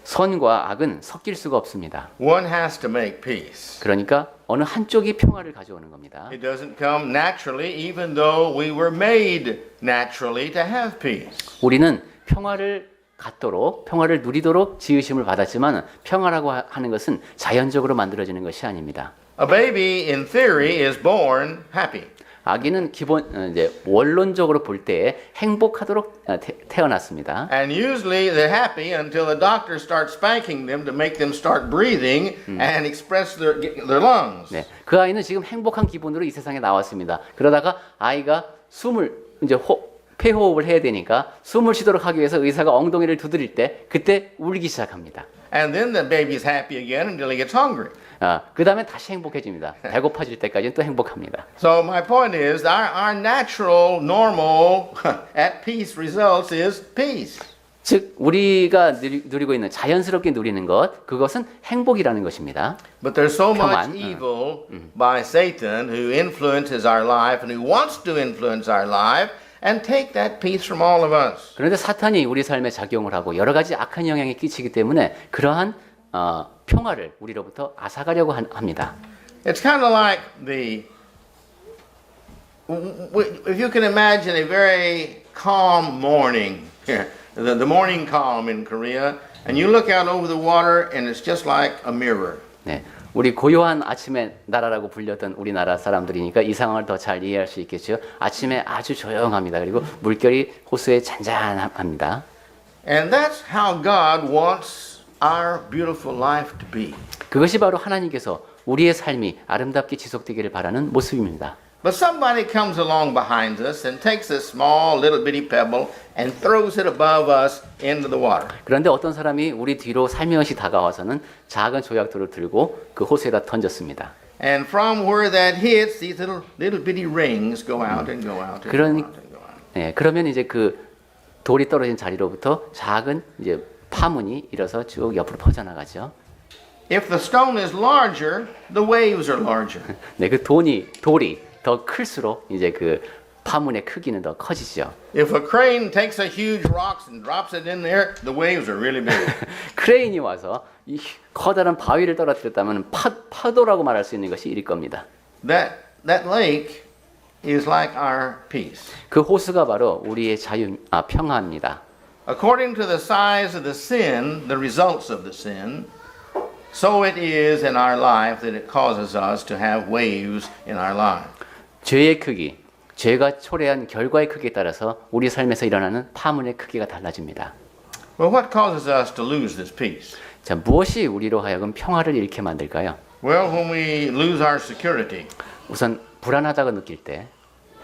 선과 악은 섞일 수가 없습니다. One has to make peace. 그러니까 어느 한쪽이 평화를 가져오는 겁니다. It doesn't come naturally, even though we were made naturally to have peace. 우리는 평화를 갖도록 평화를 누리도록 지으심을 받았지만 평화라고 하는 것은 자연적으로 만들어지는 것이 아닙니다. A baby in theory is born happy. 아기는 기본 이제 원론적으로 볼 때 행복하도록 태어났습니다. And usually they're happy until the doctor starts spanking them to make them start breathing and express their lungs. 네, 그 아이는 지금 행복한 기분으로 이 세상에 나왔습니다. 그러다가 아이가 숨을 이제 폐호흡을 해야 되니까 숨을 쉬도록 하기 위해서 의사가 엉덩이를 두드릴 때 그때 울기 시작합니다. And then the baby's happy again until he gets hungry. 그 다음에 다시 행복해집니다. 배고파질 때까지는 또 행복합니다. So my point is, our natural, normal, at peace results is peace. 즉 우리가 누리고 있는 자연스럽게 누리는 것, 그것은 행복이라는 것입니다. But there's so 평안. much evil by Satan who influences our life and who wants to influence our life and take that peace from all of us. 그런데 사탄이 우리 삶에 작용을 하고 여러 가지 악한 영향이 끼치기 때문에 그러한 평화를 우리로부터 앗아가려고 합니다. It's kind of like if you can imagine a very calm morning, the morning calm in Korea, and you look out over the water and it's just like a mirror. 네, 우리 고요한 아침의 나라라고 불렸던 우리나라 사람들이니까 이 상황을 더 잘 이해할 수 있겠죠. 아침에 아주 조용합니다. 그리고 물결이 호수에 잔잔합니다. And that's how God wants our beautiful life to be. 그것이 바로 하나님께서 우리의 삶이 아름답게 지속되기를 바라는 모습입니다. But somebody comes along behind us and takes a small little bitty pebble and throws it above us into the water. 그런데 어떤 사람이 우리 뒤로 살며시 다가와서는 작은 조약돌을 들고 그 호수에다 던졌습니다. And from where that hits, these little bitty rings go out and go out and go out and go out. 네, 그러면 이제 그 돌이 떨어진 자리로부터 작은 이제 파문이 일어서 쭉 옆으로 퍼져나가죠. If the stone is larger, the waves are larger. 네, 그 돌이 더 클수록 이제 그 파문의 크기는 더 커지죠. If a crane takes a huge rock and drops it in there, the waves are really big. 크레인이 와서 이 커다란 바위를 떨어뜨렸다면 파도라고 말할 수 있는 것이 이일 겁니다. That lake is like our peace. 그 호수가 바로 우리의 평화입니다. According to the size of the sin, the results of the sin, so it is in our life that it causes us to have waves in our life. 죄의 크기, 죄가 초래한 결과의 크기에 따라서 우리 삶에서 일어나는 파문의 크기가 달라집니다. Well, what causes us to lose this peace? 자, 무엇이 우리로 하여금 평화를 잃게 만들까요? Well, when we lose our security, 우선 불안하다고 느낄 때,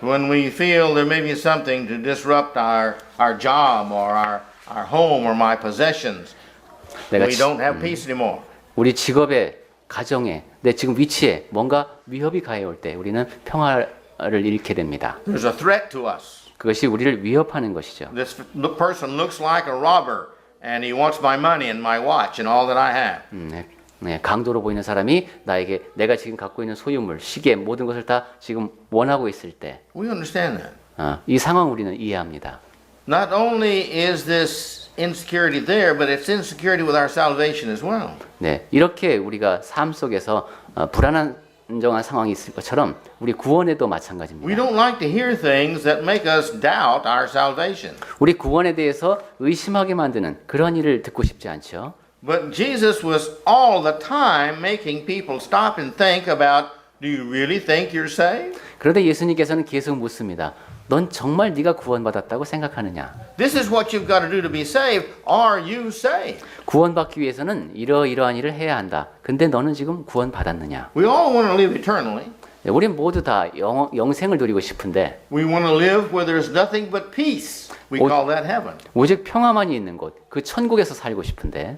when we feel there may be something to disrupt our job or our home or my possessions, 내가 we don't have peace anymore. 우리 직업에, 가정에, 내 지금 위치에 뭔가 위협이 가해올 때 우리는 평화를 잃게 됩니다. There's a threat to us. 그것이 우리를 위협하는 것이죠. This person looks like a robber and he wants my money and my watch and all that I have. 네, 강도로 보이는 사람이 나에게 내가 지금 갖고 있는 소유물, 시계, 모든 것을 다 지금 원하고 있을 때, We understand that. 이 상황 우리는 이해합니다. Not only is this insecurity there, but it's insecurity with our salvation as well. 네, 이렇게 우리가 삶 속에서 불안정한 상황이 있을 것처럼 우리 구원에도 We 마찬가지입니다. don't like to hear things that make us doubt our salvation. 우리 구원에 대해서 의심하게 만드는 그런 일을 듣고 싶지 않죠. But Jesus was all the time making people stop and think about, do you really think you're saved? 그런데 예수님께서는 계속 묻습니다. 넌 정말 네가 구원받았다고 생각하느냐? This is what you've got to do to be saved. Are you saved? 구원받기 위해서는 이러이러한 일을 해야 한다. 근데 너는 지금 구원받았느냐? We all want to live eternally. 네, 우린 모두 다 영생을 누리고 싶은데 We want to live where there's nothing but peace. We call that heaven. 오직 평화만이 있는 곳, 그 천국에서 살고 싶은데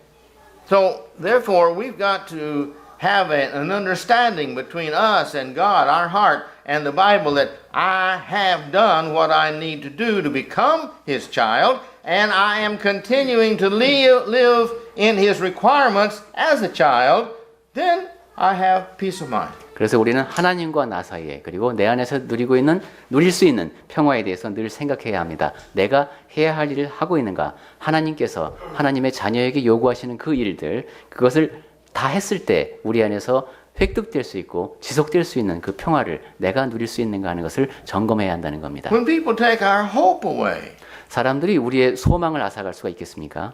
So, therefore, we've got to have an understanding between us and God, our heart, and the Bible that I have done what I need to do to become His child, and I am continuing to live in His requirements as a child, then I have peace of mind. 그래서 우리는 하나님과 나 사이에 그리고 내 안에서 누릴 수 있는 평화에 대해서 늘 생각해야 합니다. 내가 해야 할 일을 하고 있는가? 하나님께서 하나님의 자녀에게 요구하시는 그 일들, 그것을 다 했을 때 우리 안에서 획득될 수 있고 지속될 수 있는 그 평화를 내가 누릴 수 있는가 하는 것을 점검해야 한다는 겁니다. When people take our hope away, 사람들이 우리의 소망을 앗아갈 수가 있겠습니까?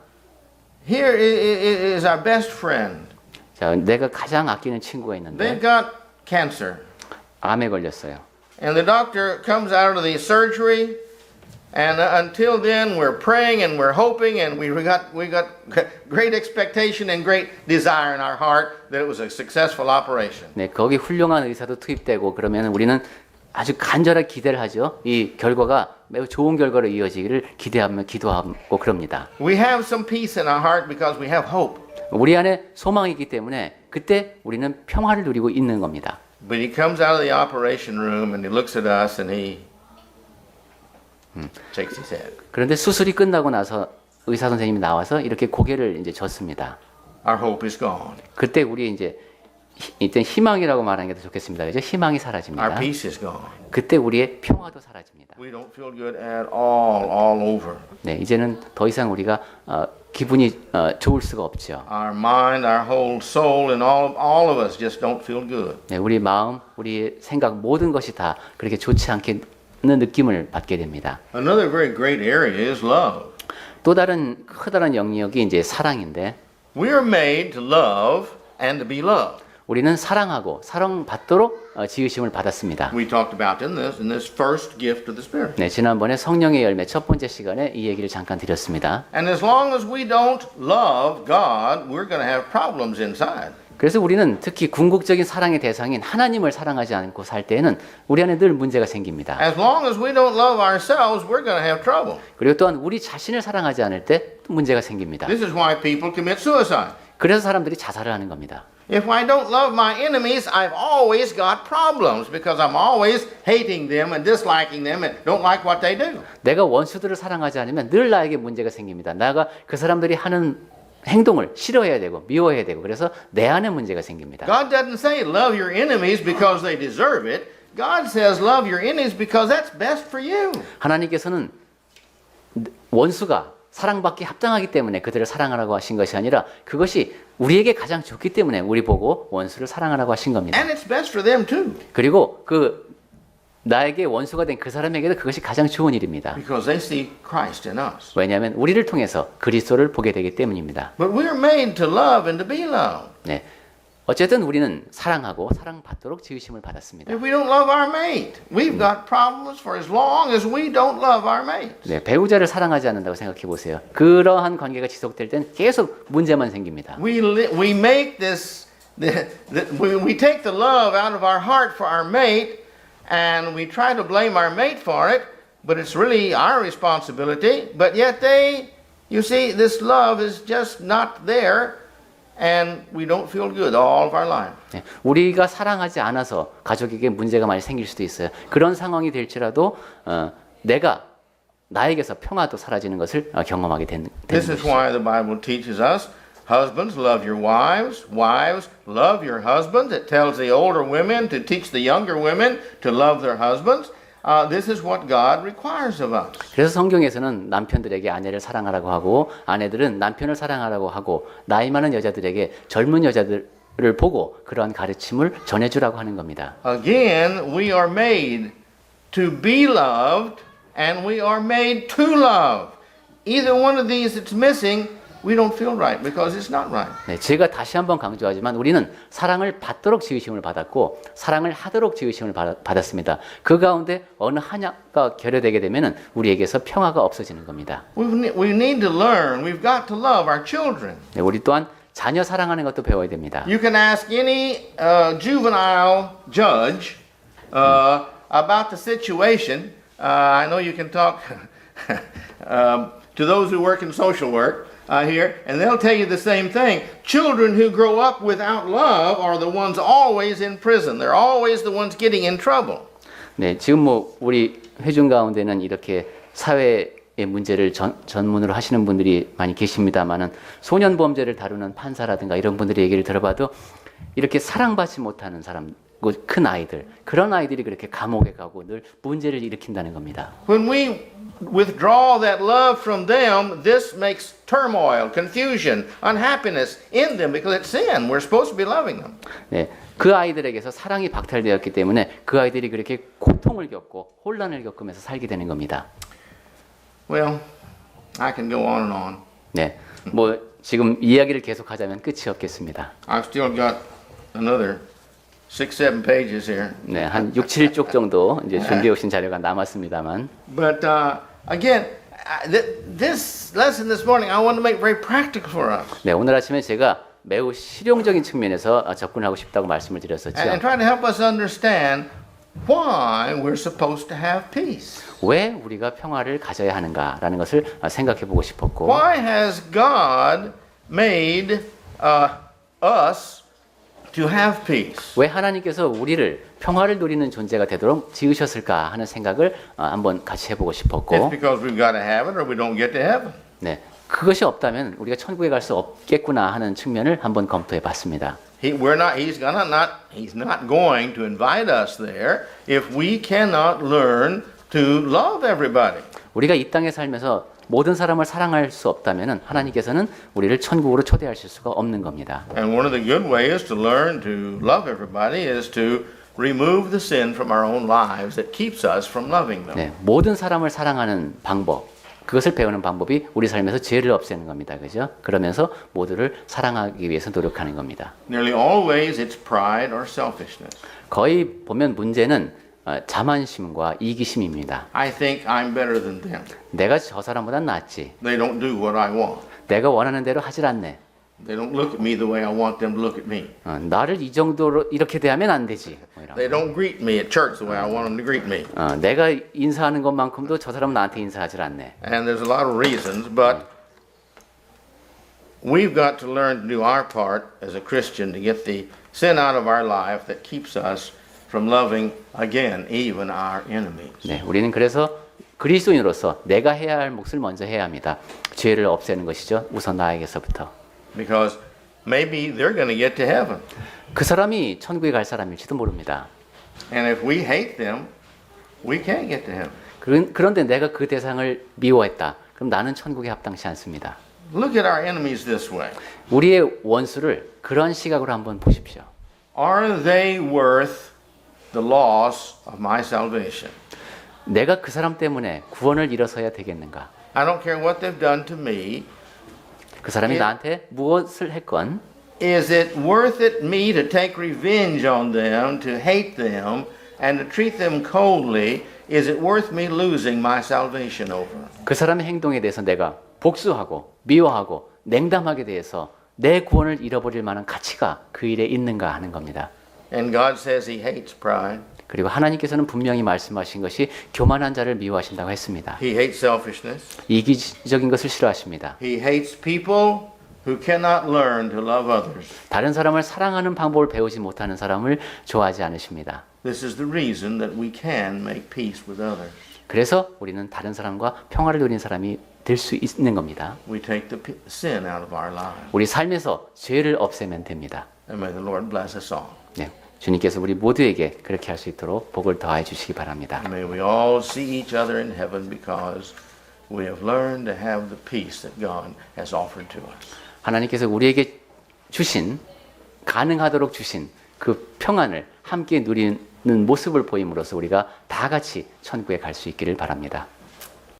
here is our best friend. 자, 내가 가장 아끼는 친구가 있는데 They've got cancer. 암에 걸렸어요. And the doctor comes out of the surgery, and until then we're praying and we're hoping, and we got great expectation and great desire in our heart that it was a successful operation. 네, 거기 훌륭한 의사도 투입되고 그러면 우리는 아주 간절하게 기대를 하죠. 이 결과가 매우 좋은 결과로 이어지기를 기대하며 기도하고 그럽니다. We have some peace in our heart because we have hope. 우리 안에 소망이 있기 때문에 그때 우리는 평화를 누리고 있는 겁니다. But he comes out of the operation room and he looks at us and he shakes his head. 그런데 수술이 끝나고 나서 의사 선생님이 나와서 이렇게 고개를 이제 젓습니다. Our hope is gone. 그때 우리 이제 이때 희망이라고 말하는 게 더 좋겠습니다. 그죠? 희망이 사라집니다. Our peace is gone. 그때 우리의 평화도 사라집니다. We don't feel good at all over. 네, 이제는 더 이상 우리가 기분이 좋을 수가 없죠. Our mind, our whole soul, and all of us just don't feel good. 네, 우리 마음, 우리 생각 모든 것이 다 그렇게 좋지 않게 는 느낌을 받게 됩니다. Another very great area is love. 또 다른 커다란 영역이 이제 사랑인데 We are made to love and to be loved. 우리는 사랑하고 사랑받도록 지으심을 받았습니다. We talked about in this first gift of the Spirit. 네, 지난번에 성령의 열매 첫 번째 시간에 이 얘기를 잠깐 드렸습니다. And as long as we don't love God, we're going to have problems inside. 그래서 우리는 특히 궁극적인 사랑의 대상인 하나님을 사랑하지 않고 살 때에는 우리 안에 늘 문제가 생깁니다. As long as we don't love ourselves, we're going to have trouble. 그리고 또한 우리 자신을 사랑하지 않을 때 또 문제가 생깁니다. This is why people commit suicide. 그래서 사람들이 자살을 하는 겁니다. If I don't love my enemies, I've always got problems because I'm always hating them and disliking them and don't like what they do. 내가 원수들을 사랑하지 않으면 늘 나에게 문제가 생깁니다. 내가 그 사람들이 하는 행동을 싫어해야 되고 미워해야 되고 그래서 내 안에 문제가 생깁니다. God doesn't say love your enemies because they deserve it. God says love your enemies because that's best for you. 하나님께서는 원수가 사랑받기 합당하기 때문에 그들을 사랑하라고 하신 것이 아니라 그것이 우리에게 가장 좋기 때문에 우리 보고 원수를 사랑하라고 하신 겁니다. And it's best for them too. 그리고 그 나에게 원수가 된 그 사람에게도 그것이 가장 좋은 일입니다. Because they see Christ in us. 왜냐하면 우리를 통해서 그리스도를 보게 되기 때문입니다. But we are made to love and to be loved. 네, 어쨌든 우리는 사랑하고 사랑받도록 지으심을 받았습니다. If we don't love our mate, we've got problems for as long as we don't love our mate. 네, 배우자를 사랑하지 않는다고 생각해 보세요. 그러한 관계가 지속될 땐 계속 문제만 생깁니다. We make this, we take the love out of our heart for our mate, and we try to blame our mate for it, but it's really our responsibility. But yet you see, this love is just not there. And we don't feel good all of our life. 네, 우리가 사랑하지 않아서 가족에게 문제가 많이 생길 수도 있어요. 그런 상황이 될지라도 나에게서 평화도 사라지는 것을 경험하게 되는 This is 것이죠. why the Bible teaches us, husbands, love your wives. Wives, love your husbands. It tells the older women to teach the younger women to love their husbands. This is what God requires of us. 그래서 성경에서는 남편들에게 아내를 사랑하라고 하고 아내들은 남편을 사랑하라고 하고 나이 많은 여자들에게 젊은 여자들을 보고 그러한 가르침을 전해주라고 하는 겁니다. Again, we are made to be loved and we are made to love. Either one of these that's missing, we don't feel right because it's not right. 네, 제가 다시 한번 강조하지만 우리는 사랑을 받도록 지으심을 받았고 사랑을 하도록 지으심을 받았습니다. 그 가운데 어느 하나가 결여되게 되면 우리에게서 평화가 없어지는 겁니다. We need to learn. We've got to love our children. 네, 우리 또한 자녀 사랑하는 것도 배워야 됩니다. You can ask any juvenile judge about the situation. I know you can talk to those who work in social work here, and they'll tell you the same thing. Children who grow up without love are the ones always in prison. They're always the ones getting in trouble. 네, 지금 우리 회중 가운데는 이렇게 사회의 문제를 전문으로 하시는 분들이 많이 계십니다만은 소년 범죄를 다루는 판사라든가 이런 분들의 얘기를 들어봐도 이렇게 사랑받지 못하는 사람, 큰 아이들, 그런 아이들이 그렇게 감옥에 가고 늘 문제를 일으킨다는 겁니다. When we withdraw that love from them, this makes turmoil, confusion, unhappiness in them because it's sin. We're supposed to be loving them. 네, 그 아이들에게서 사랑이 박탈되었기 때문에 그 아이들이 그렇게 고통을 겪고 혼란을 겪으면서 살게 되는 겁니다. Well, I can go on and on. 네, 지금 이야기를 계속하자면 끝이 없겠습니다. I've still got another 6-7 pages here. 네, 한 6, 7쪽 정도 이제 준비해 오신 자료가 남았습니다만. But again, this lesson this morning, I want to make very practical for us. 네, 오늘 아침에 제가 매우 실용적인 측면에서 접근하고 싶다고 말씀을 드렸었죠. And try to help us understand why we're supposed to have peace. 왜 우리가 평화를 가져야 하는가라는 것을 생각해 보고 싶었고. Why has God made us to have peace? 왜 하나님께서 우리를 평화를 누리는 존재가 되도록 지으셨을까 하는 생각을 한번 같이 해보고 It's 싶었고. because we've got to have it or we don't get to heaven. 네, 그것이 없다면 우리가 천국에 갈 수 없겠구나 하는 측면을 한번 검토해 봤습니다. He's not going to invite us there if we cannot learn to love everybody. 우리가 이 땅에 살면서 모든 사람을 사랑할 수 없다면 하나님께서는 우리를 천국으로 초대하실 수가 없는 겁니다. And one of the good ways to learn to love everybody is to remove the sin from our own lives that keeps us from loving them. 네, 모든 사람을 사랑하는 방법, 그것을 배우는 방법이 우리 삶에서 죄를 없애는 겁니다. 그죠? 그러면서 모두를 사랑하기 위해서 노력하는 겁니다. Nearly always it's pride or selfishness. 거의 보면 문제는 자만심과 이기심입니다. I think I'm better than them. 내가 저 사람보단 낫지. They don't do what I want. 내가 원하는 대로 하질 않네. They don't look at me the way I want them to look at me. 나를 이 정도로 이렇게 대하면 안 되지. 이런. They don't greet me at church the way I want them to greet me. 내가 인사하는 것만큼도 저 사람은 나한테 인사하질 않네. And there's a lot of reasons, but we've got to learn to do our part as a Christian to get the sin out of our life that keeps us from loving again even our enemies. 네, 우리는 그래서 그리스도인으로서 내가 해야 할 몫을 먼저 해야 합니다. 죄를 없애는 것이죠. 우선 나에게서부터. Because maybe they're going to get to heaven. 그 사람이 천국에 갈 사람일지도 모릅니다. And if we hate them, we can't get to heaven. 그런데 내가 그 대상을 미워했다. 그럼 나는 천국에 합당치 않습니다. Look at our enemies this way. 우리의 원수를 그런 시각으로 한번 보십시오. Are they worth the loss of my salvation? 내가 그 사람 때문에 구원을 잃어서야 되겠는가? I don't care what they've done to me. 그 사람이 나한테 무엇을 했건 is it worth it me to take revenge on them, to hate them, and to treat them coldly? Is it worth me losing my salvation over? 그 사람의 행동에 대해서 내가 복수하고 미워하고 냉담하게 대해서 내 구원을 잃어버릴 만한 가치가 그 일에 있는가 하는 겁니다. And God says he hates pride. 그리고 하나님께서는 분명히 말씀하신 것이 교만한 자를 미워하신다고 했습니다. He hates selfishness. 이기적인 것을 싫어하십니다. He hates people who cannot learn to love others. 다른 사람을 사랑하는 방법을 배우지 못하는 사람을 좋아하지 않으십니다. This is the reason that we can make peace with others. 그래서 우리는 다른 사람과 평화를 누리는 사람이 될 수 있는 겁니다. We take the sin out of our lives. 우리 삶에서 죄를 없애면 됩니다. And may the Lord bless us all. 네, 주님께서 우리 모두에게 그렇게 할 수 있도록 복을 더하여 주시기 바랍니다. And may we all see each other in heaven because we have learned to have the peace that God has offered to us. 하나님께서 우리에게 주신 가능하도록 주신 그 평안을 함께 누리는 모습을 보임으로써 우리가 다 같이 천국에 갈 수 있기를 바랍니다.